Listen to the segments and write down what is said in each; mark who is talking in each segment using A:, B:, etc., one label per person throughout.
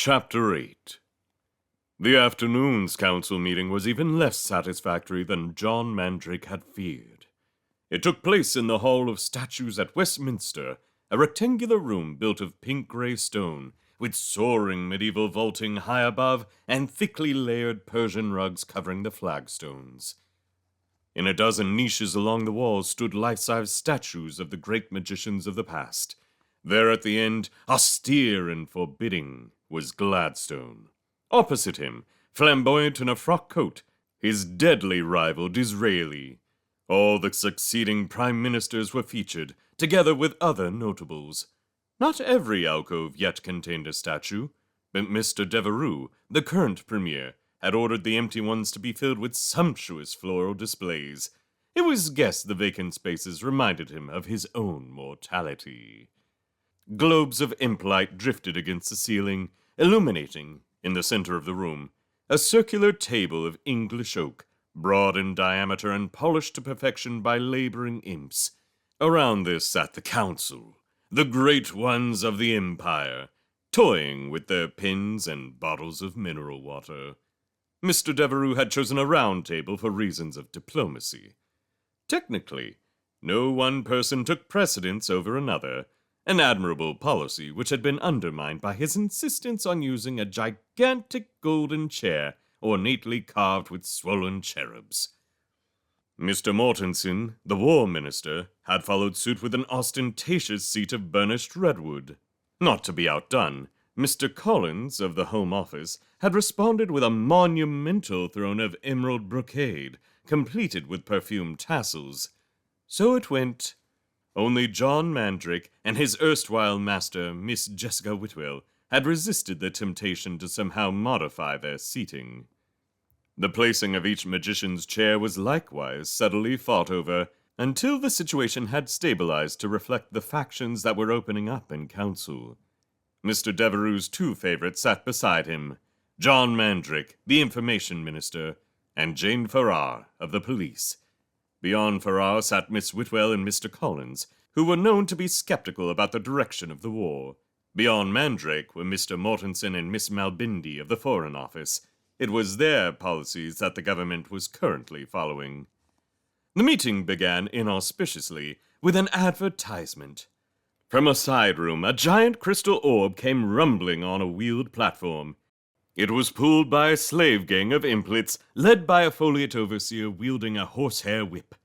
A: Chapter 8. The afternoon's council meeting was even less satisfactory than John Mandrake had feared. It took place in the Hall of Statues at Westminster, a rectangular room built of pink-gray stone, with soaring medieval vaulting high above and thickly layered Persian rugs covering the flagstones. In a dozen niches along the walls stood life-size statues of the great magicians of the past. There at the end, austere and forbidding, was Gladstone. Opposite him, flamboyant in a frock coat, his deadly rival Disraeli. All the succeeding prime ministers were featured, together with other notables. Not every alcove yet contained a statue, but Mr. Devereux, the current premier, had ordered the empty ones to be filled with sumptuous floral displays. It was guessed the vacant spaces reminded him of his own mortality. Globes of implight drifted against the ceiling, illuminating, in the center of the room, a circular table of English oak, broad in diameter and polished to perfection by laboring imps. Around this sat the council, the great ones of the empire, toying with their pins and bottles of mineral water. Mr. Devereux had chosen a round table for reasons of diplomacy. Technically, no one person took precedence over another, an admirable policy which had been undermined by his insistence on using a gigantic golden chair ornately carved with swollen cherubs. Mr. Mortensen, the war minister, had followed suit with an ostentatious seat of burnished redwood. Not to be outdone, Mr. Collins, of the Home Office, had responded with a monumental throne of emerald brocade, completed with perfumed tassels. So it went. Only John Mandrake and his erstwhile master, Miss Jessica Whitwell, had resisted the temptation to somehow modify their seating. The placing of each magician's chair was likewise subtly fought over, until the situation had stabilized to reflect the factions that were opening up in council. Mr. Devereux's two favorites sat beside him, John Mandrake, the information minister, and Jane Farrar, of the police. Beyond Farrar sat Miss Whitwell and Mr. Collins, who were known to be skeptical about the direction of the war. Beyond Mandrake were Mr. Mortensen and Miss Malbindi of the Foreign Office. It was their policies that the government was currently following. The meeting began inauspiciously with an advertisement. From a side room, a giant crystal orb came rumbling on a wheeled platform. It was pulled by a slave gang of implets, led by a foliate overseer wielding a horsehair whip.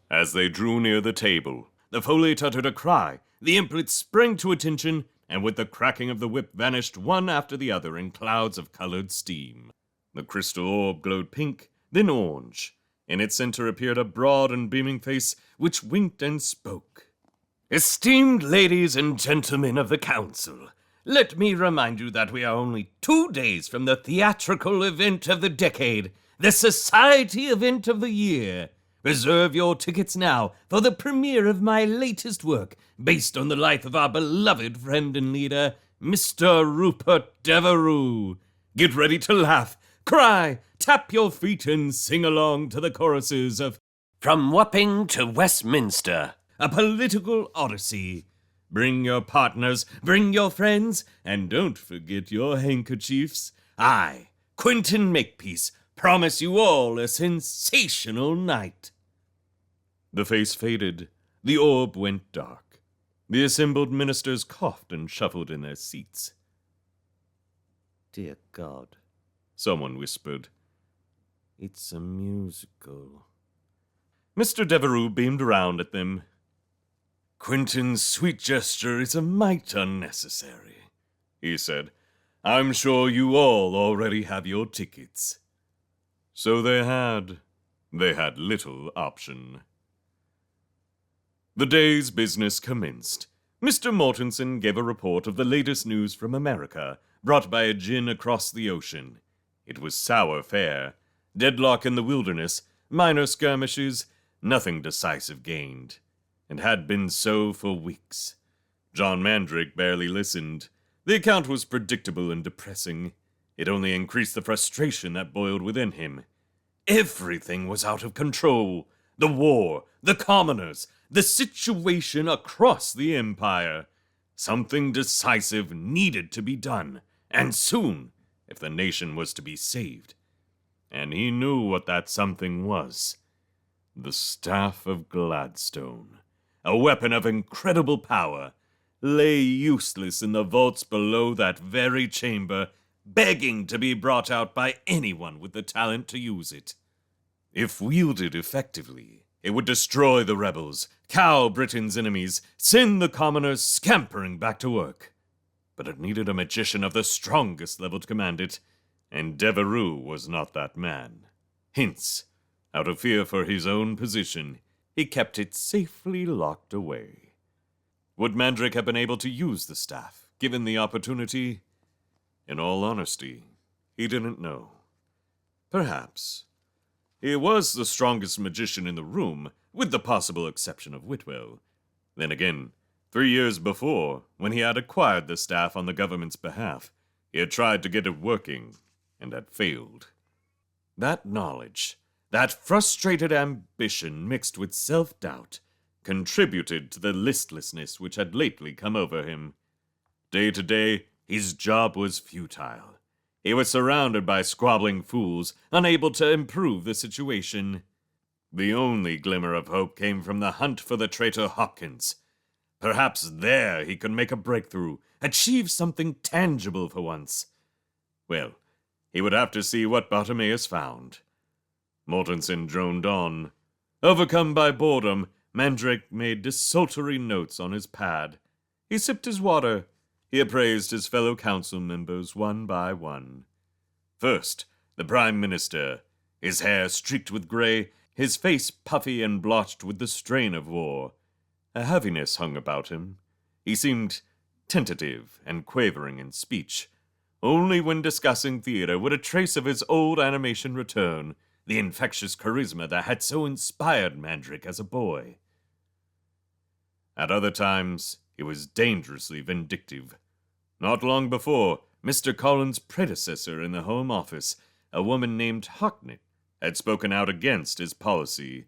A: As they drew near the table, the foliate uttered a cry, the implets sprang to attention, and with the cracking of the whip vanished one after the other in clouds of colored steam. The crystal orb glowed pink, then orange. In its center appeared a broad and beaming face which winked and spoke. "Esteemed ladies and gentlemen of the council, let me remind you that we are only 2 days from the theatrical event of the decade, the society event of the year. Reserve your tickets now for the premiere of my latest work, based on the life of our beloved friend and leader, Mr. Rupert Devereux. Get ready to laugh, cry, tap your feet, and sing along to the choruses of From Wapping to Westminster, a political odyssey. Bring your partners, bring your friends, and don't forget your handkerchiefs. I, Quentin Makepeace, promise you all a sensational night." The face faded. The orb went dark. The assembled ministers coughed and shuffled in their seats. "Dear God," someone whispered. "It's a musical." Mr. Devereux beamed around at them. "Quentin's sweet gesture is a mite unnecessary," he said. "I'm sure you all already have your tickets." So they had. They had little option. The day's business commenced. Mr. Mortensen gave a report of the latest news from America, brought by a djinn across the ocean. It was sour fare. Deadlock in the wilderness, minor skirmishes, nothing decisive gained. And had been so for weeks. John Mandrake barely listened. The account was predictable and depressing. It only increased the frustration that boiled within him. Everything was out of control. The war, the commoners, the situation across the empire. Something decisive needed to be done, and soon, if the nation was to be saved. And he knew what that something was. The Staff of Gladstone, a weapon of incredible power, lay useless in the vaults below that very chamber, begging to be brought out by anyone with the talent to use it. If wielded effectively, it would destroy the rebels, cow Britain's enemies, send the commoners scampering back to work. But it needed a magician of the strongest level to command it, and Devereux was not that man. Hence, out of fear for his own position, he kept it safely locked away. Would Mandrake have been able to use the staff, given the opportunity? In all honesty, he didn't know. Perhaps. He was the strongest magician in the room, with the possible exception of Whitwell. Then again, 3 years before, when he had acquired the staff on the government's behalf, he had tried to get it working, and had failed. That knowledge, that frustrated ambition mixed with self-doubt, contributed to the listlessness which had lately come over him. Day to day, his job was futile. He was surrounded by squabbling fools, unable to improve the situation. The only glimmer of hope came from the hunt for the traitor Hopkins. Perhaps there he could make a breakthrough, achieve something tangible for once. Well, he would have to see what Bartimaeus found. Mortensen droned on. Overcome by boredom, Mandrake made desultory notes on his pad. He sipped his water. He appraised his fellow council members one by one. First, the Prime Minister, his hair streaked with gray, his face puffy and blotched with the strain of war. A heaviness hung about him. He seemed tentative and quavering in speech. Only when discussing theater would a trace of his old animation return, the infectious charisma that had so inspired Mandrake as a boy. At other times, he was dangerously vindictive. Not long before, Mr. Collins' predecessor in the Home Office, a woman named Hocknett, had spoken out against his policy.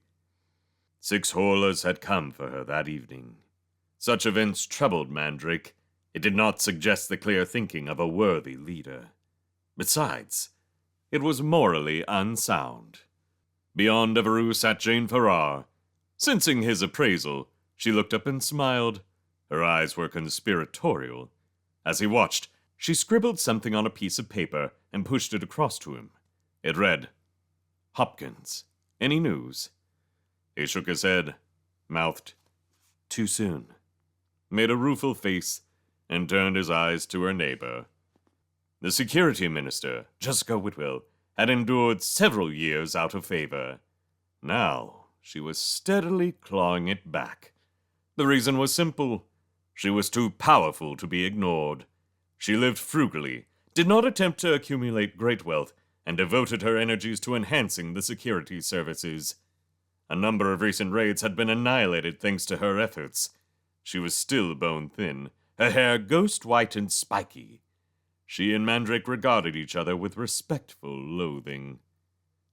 A: 6 Horlers had come for her that evening. Such events troubled Mandrake. It did not suggest the clear thinking of a worthy leader. Besides, it was morally unsound. Beyond Devereux sat Jane Farrar. Sensing his appraisal, she looked up and smiled. Her eyes were conspiratorial. As he watched, she scribbled something on a piece of paper and pushed it across to him. It read, "Hopkins, any news?" He shook his head, mouthed, "Too soon," made a rueful face, and turned his eyes to her neighbor. The security minister, Jessica Whitwell, had endured several years out of favor. Now she was steadily clawing it back. The reason was simple. She was too powerful to be ignored. She lived frugally, did not attempt to accumulate great wealth, and devoted her energies to enhancing the security services. A number of recent raids had been annihilated thanks to her efforts. She was still bone-thin, her hair ghost-white and spiky. She and Mandrake regarded each other with respectful loathing.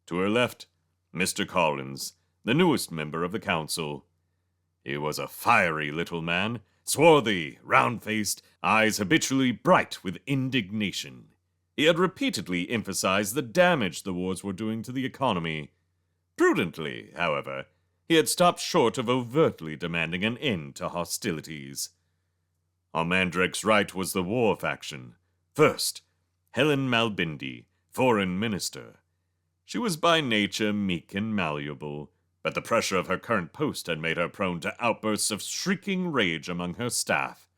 A: To her left, Mr. Collins, the newest member of the council. He was a fiery little man, swarthy, round-faced, eyes habitually bright with indignation. He had repeatedly emphasized the damage the wars were doing to the economy. Prudently, however, he had stopped short of overtly demanding an end to hostilities. On Mandrake's right was the war faction. First, Helen Malbindi, foreign minister. She was by nature meek and malleable, but the pressure of her current post had made her prone to outbursts of shrieking rage among her staff.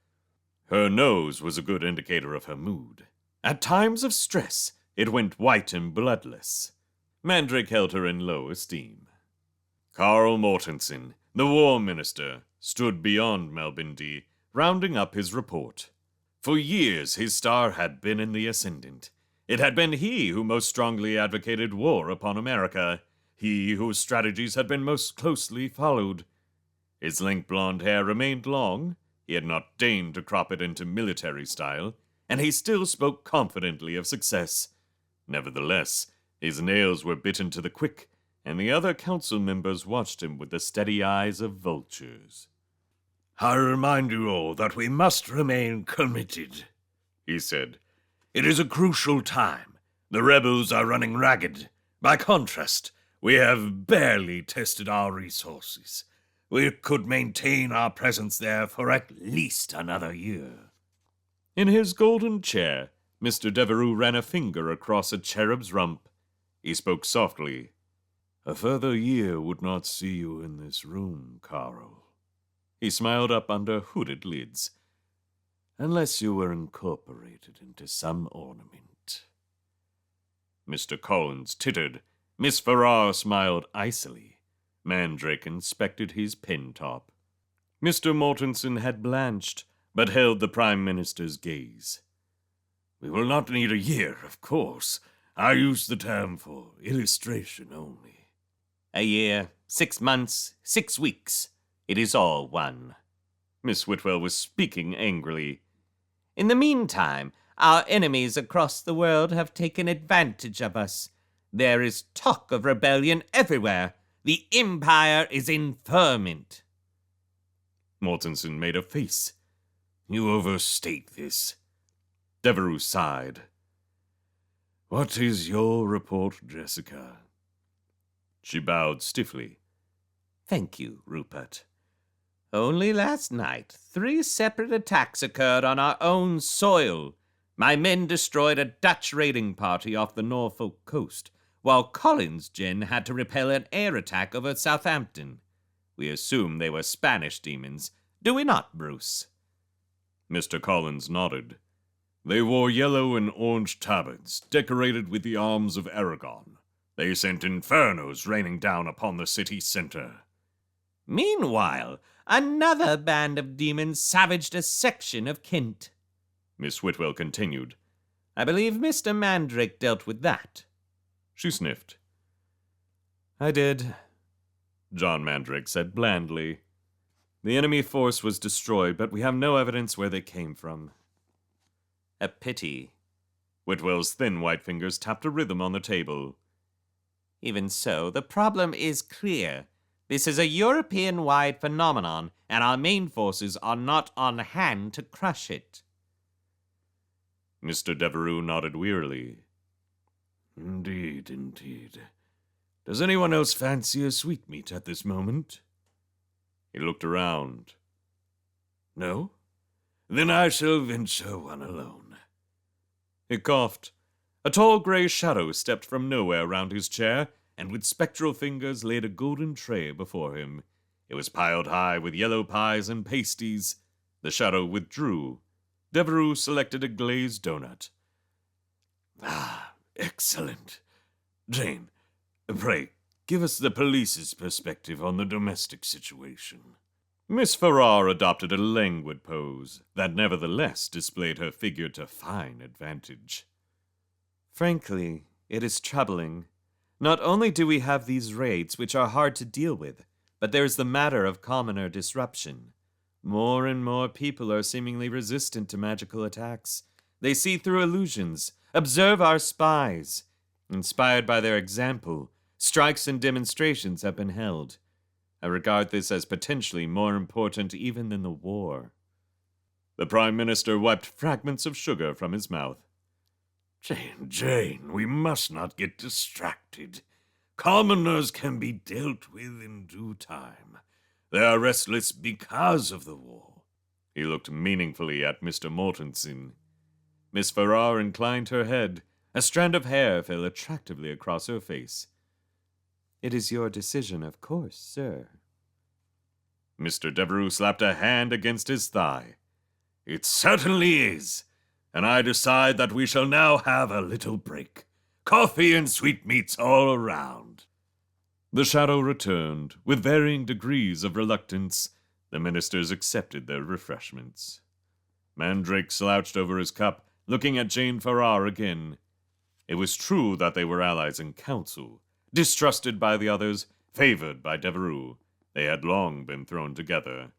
A: Her nose was a good indicator of her mood. At times of stress, it went white and bloodless. Mandrake held her in low esteem. Carl Mortensen, the war minister, stood beyond Malbindi, rounding up his report. For years his star had been in the ascendant. It had been he who most strongly advocated war upon America, he whose strategies had been most closely followed. His lank blonde hair remained long, he had not deigned to crop it into military style, and he still spoke confidently of success. Nevertheless, his nails were bitten to the quick, and the other council members watched him with the steady eyes of vultures.
B: "I remind you all that we must remain committed," he said.
A: It is a crucial time. The rebels are running ragged. By contrast, we have barely tested our resources. We could maintain our presence there for at least another year." In his golden chair, Mr. Devereux ran a finger across a cherub's rump. He spoke softly. "A further year would not see you in this room, Carl." He smiled up under hooded lids. "Unless you were incorporated into some ornament." Mr. Collins tittered. Miss Farrar smiled icily. Mandrake inspected his pin top. Mr. Mortensen had blanched, but held the Prime Minister's gaze. "We will not need a year, of course. I use the term for illustration only." "A year, 6 months, 6 weeks. It is all one." Miss Whitwell was speaking angrily. "In the meantime, our enemies across the world have taken advantage of us. There is talk of rebellion everywhere. The Empire is in ferment." Mortensen made a face. "You overstate this." Devereux sighed. "What is your report, Jessica?" She bowed stiffly. "Thank you, Rupert. Only last night, 3 separate attacks occurred on our own soil. My men destroyed a Dutch raiding party off the Norfolk coast, while Collins' gen had to repel an air attack over Southampton. We assume they were Spanish demons, do we not, Bruce?" Mr. Collins nodded. "They wore yellow and orange tabards, decorated with the arms of Aragon. They sent infernos raining down upon the city center." "Meanwhile, another band of demons savaged a section of Kent," Miss Whitwell continued. "I believe Mr. Mandrake dealt with that." She sniffed. "I did," John Mandrake said blandly. "The enemy force was destroyed, but we have no evidence where they came from." "A pity." Whitwell's thin white fingers tapped a rhythm on the table. "Even so, the problem is clear. This is a European-wide phenomenon, and our main forces are not on hand to crush it." Mr. Devereux nodded wearily. Indeed, indeed. Does anyone else fancy a sweetmeat at this moment?" He looked around. "No? Then I shall venture one alone." He coughed. A tall gray shadow stepped from nowhere round his chair, and with spectral fingers laid a golden tray before him. It was piled high with yellow pies and pasties. The shadow withdrew. Devereux selected a glazed donut. "Ah, excellent. Jane, pray, give us the police's perspective on the domestic situation." Miss Farrar adopted a languid pose that nevertheless displayed her figure to fine advantage. "Frankly, it is troubling. Not only do we have these raids, which are hard to deal with, but there is the matter of commoner disruption. More and more people are seemingly resistant to magical attacks. They see through illusions, observe our spies. Inspired by their example, strikes and demonstrations have been held. I regard this as potentially more important even than the war." The Prime Minister wiped fragments of sugar from his mouth. Jane, we must not get distracted. Commoners can be dealt with in due time. They are restless because of the war." He looked meaningfully at Mr. Mortensen. Miss Farrar inclined her head. A strand of hair fell attractively across her face. "It is your decision, of course, sir." Mr. Devereux slapped a hand against his thigh. "It certainly is. And I decide that we shall now have a little break. Coffee and sweetmeats all around." The shadow returned. With varying degrees of reluctance, the ministers accepted their refreshments. Mandrake slouched over his cup, looking at Jane Farrar again. It was true that they were allies in council, distrusted by the others, favored by Devereux. They had long been thrown together.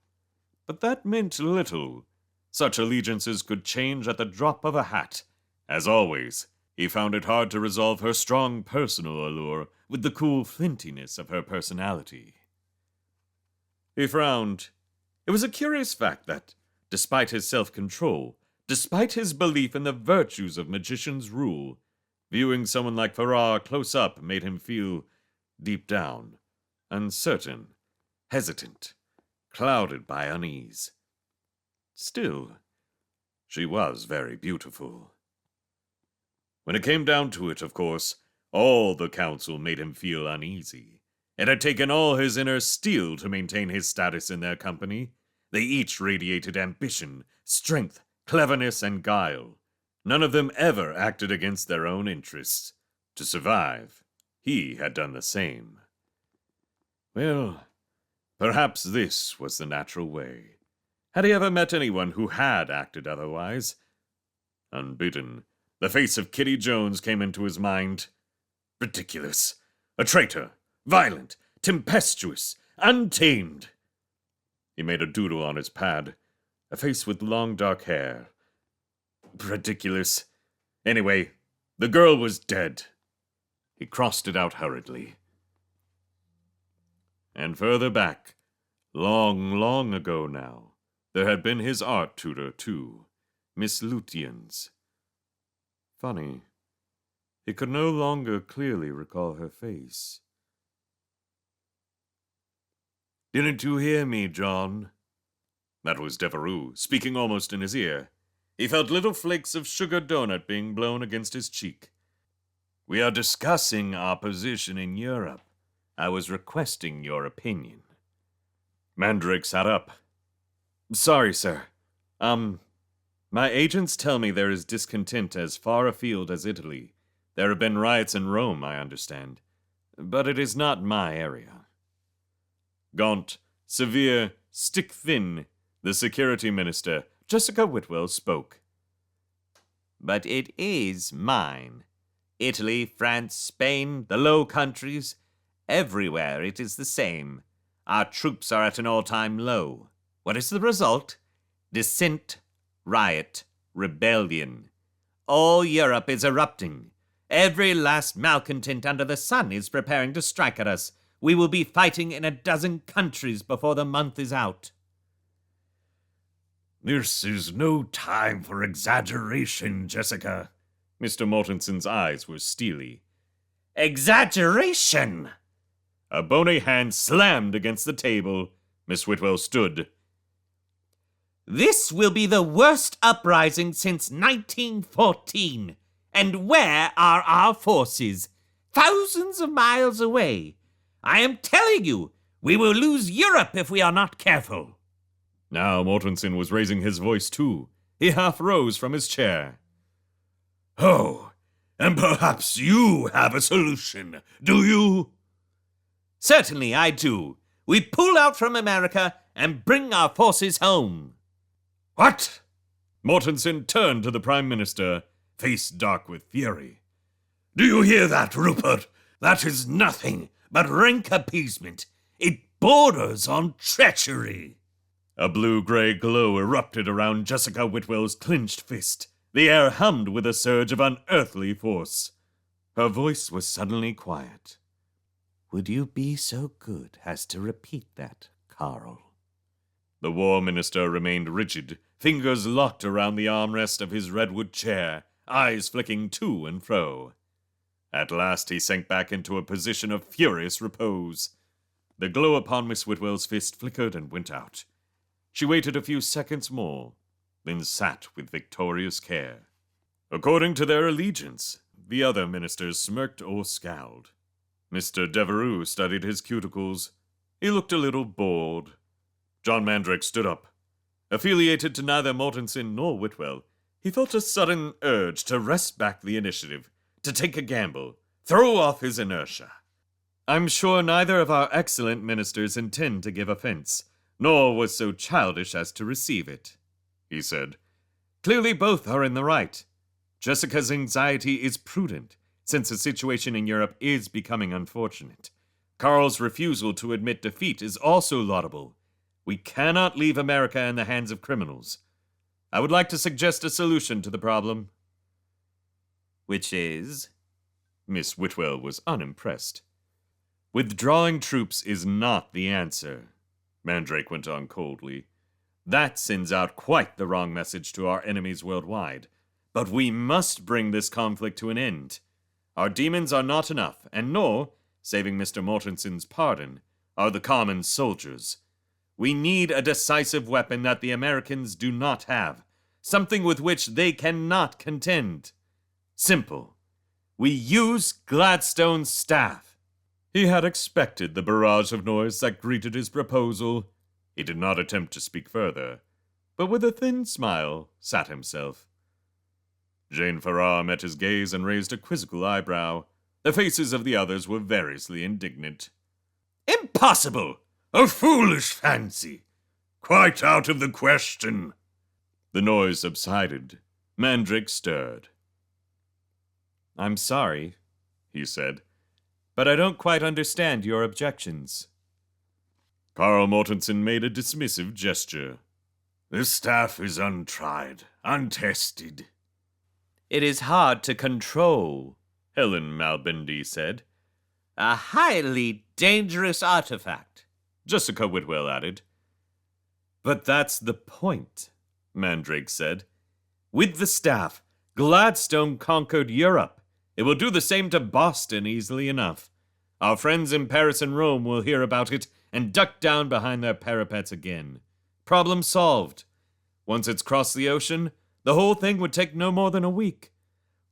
A: But that meant little. Such allegiances could change at the drop of a hat. As always, he found it hard to resolve her strong personal allure with the cool flintiness of her personality. He frowned. It was a curious fact that, despite his self-control, Despite his belief in the virtues of magician's rule, viewing someone like Farrar close up made him feel, deep down, uncertain, hesitant, clouded by unease. Still, she was very beautiful. When it came down to it, of course, all the council made him feel uneasy. It had taken all his inner steel to maintain his status in their company. They each radiated ambition, strength, cleverness, and guile. None of them ever acted against their own interests. To survive, he had done the same. Well, perhaps this was the natural way. Had he ever met anyone who had acted otherwise? Unbidden, the face of Kitty Jones came into his mind. Ridiculous. A traitor. Violent. Tempestuous. Untamed. He made a doodle on his pad. A face with long dark hair. Ridiculous. Anyway, the girl was dead. He crossed it out hurriedly. And further back, long, long ago now, there had been his art tutor, too, Miss Lutyens. Funny, he could no longer clearly recall her face. "Didn't you hear me, John?" That was Devereux, speaking almost in his ear. He felt little flakes of sugar donut being blown against his cheek. "We are discussing our position in Europe. I was requesting your opinion." Mandrake sat up. "Sorry, sir. My agents tell me there is discontent as far afield as Italy. There have been riots in Rome, I understand. But it is not my area." Gaunt, severe, stick-thin, the security minister, Jessica Whitwell, spoke. "But it is mine. Italy, France, Spain, the Low Countries, everywhere it is the same. Our troops are at an all-time low. What is the result? Dissent, riot, rebellion. All Europe is erupting. Every last malcontent under the sun is preparing to strike at us. We will be fighting in a dozen countries before the month is out." "This is no time for exaggeration, Jessica." Mr. Mortenson's eyes were steely. "Exaggeration!" A bony hand slammed against the table. Miss Whitwell stood. "This will be the worst uprising since 1914. And where are our forces? Thousands of miles away. I am telling you, we will lose Europe if we are not careful." Now Mortenson was raising his voice too. He half rose from his chair. "Oh, and perhaps you have a solution, do you?" "Certainly I do. We pull out from America and bring our forces home." "What?" Mortenson turned to the Prime Minister, face dark with fury. "Do you hear that, Rupert? That is nothing but rank appeasement. It borders on treachery." A blue-gray glow erupted around Jessica Whitwell's clenched fist. The air hummed with a surge of unearthly force. Her voice was suddenly quiet. "Would you be so good as to repeat that, Carl?" The War Minister remained rigid, fingers locked around the armrest of his redwood chair, eyes flicking to and fro. At last he sank back into a position of furious repose. The glow upon Miss Whitwell's fist flickered and went out. She waited a few seconds more, then sat with victorious care. According to their allegiance, the other ministers smirked or scowled. Mr. Devereux studied his cuticles. He looked a little bored. John Mandrake stood up. Affiliated to neither Mortenson nor Whitwell, he felt a sudden urge to wrest back the initiative, to take a gamble, throw off his inertia. "I'm sure neither of our excellent ministers intend to give offense, nor was so childish as to receive it," he said. "Clearly both are in the right. Jessica's anxiety is prudent, since the situation in Europe is becoming unfortunate. Carl's refusal to admit defeat is also laudable. We cannot leave America in the hands of criminals. I would like to suggest a solution to the problem." "Which is?" Miss Whitwell was unimpressed. "Withdrawing troops is not the answer," Mandrake went on coldly. That sends out quite the wrong message to our enemies worldwide. But we must bring this conflict to an end. Our demons are not enough, and nor, saving Mr. Mortenson's pardon, are the common soldiers. We need a decisive weapon that the Americans do not have, something with which they cannot contend. Simple. We use Gladstone's staff. He had expected the barrage of noise that greeted his proposal. He did not attempt to speak further, but with a thin smile sat himself. Jane Farrar met his gaze and raised a quizzical eyebrow. The faces of the others were variously indignant. "Impossible! A foolish fancy! Quite out of the question!" The noise subsided. Mandrake stirred. "I'm sorry," he said, "but I don't quite understand your objections." Carl Mortensen made a dismissive gesture. "The staff is untried, untested." "It is hard to control," Helen Malbindi said. "A highly dangerous artifact," Jessica Whitwell added. "But that's the point," Mandrake said. "With the staff, Gladstone conquered Europe. It will do the same to Boston easily enough. Our friends in Paris and Rome will hear about it and duck down behind their parapets again. Problem solved. Once it's crossed the ocean, the whole thing would take no more than a week.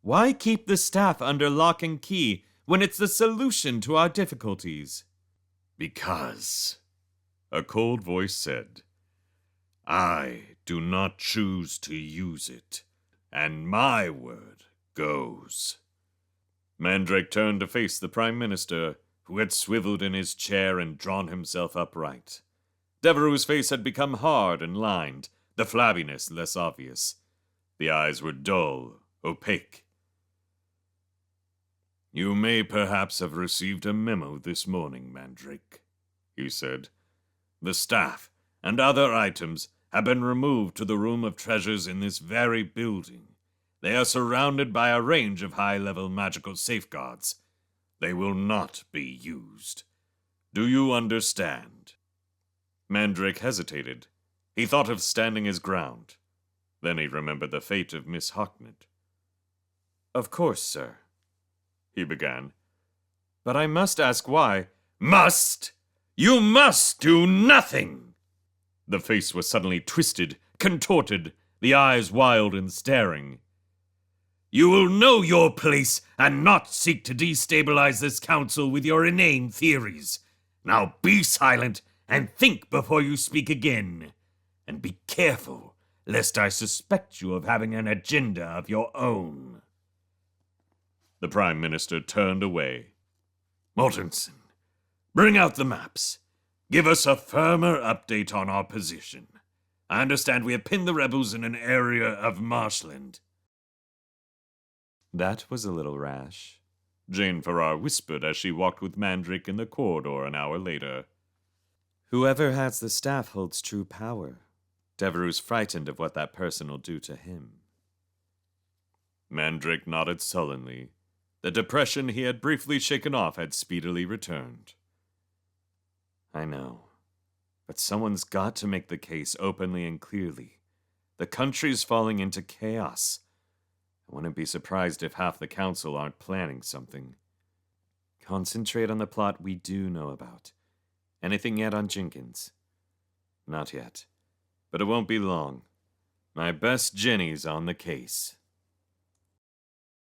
A: Why keep the staff under lock and key when it's the solution to our difficulties?" "Because," a cold voice said, "I do not choose to use it, and my word goes." Mandrake turned to face the Prime Minister, who had swiveled in his chair and drawn himself upright. Devereux's face had become hard and lined, the flabbiness less obvious. The eyes were dull, opaque. "You may perhaps have received a memo this morning, Mandrake," he said. "The staff and other items have been removed to the room of treasures in this very building. They are surrounded by a range of high-level magical safeguards. They will not be used. Do you understand?" Mandrake hesitated. He thought of standing his ground. Then he remembered the fate of Miss Hocknett. "Of course, sir," he began. "But I must ask why—" "Must! You must do nothing!" The face was suddenly twisted, contorted, the eyes wild and staring. "You will know your place and not seek to destabilize this council with your inane theories. Now be silent and think before you speak again. And be careful, lest I suspect you of having an agenda of your own." The Prime Minister turned away. "Mortensen, bring out the maps. Give us a firmer update on our position. I understand we have pinned the rebels in an area of marshland." "That was a little rash," Jane Farrar whispered as she walked with Mandrake in the corridor an hour later. "Whoever has the staff holds true power. Devereux's frightened of what that person will do to him." Mandrake nodded sullenly. The depression he had briefly shaken off had speedily returned. "I know, but someone's got to make the case openly and clearly. The country's falling into chaos. I wouldn't be surprised if half the council aren't planning something. Concentrate on the plot we do know about. Anything yet on Jenkins?" "Not yet, but it won't be long. My best Jenny's on the case."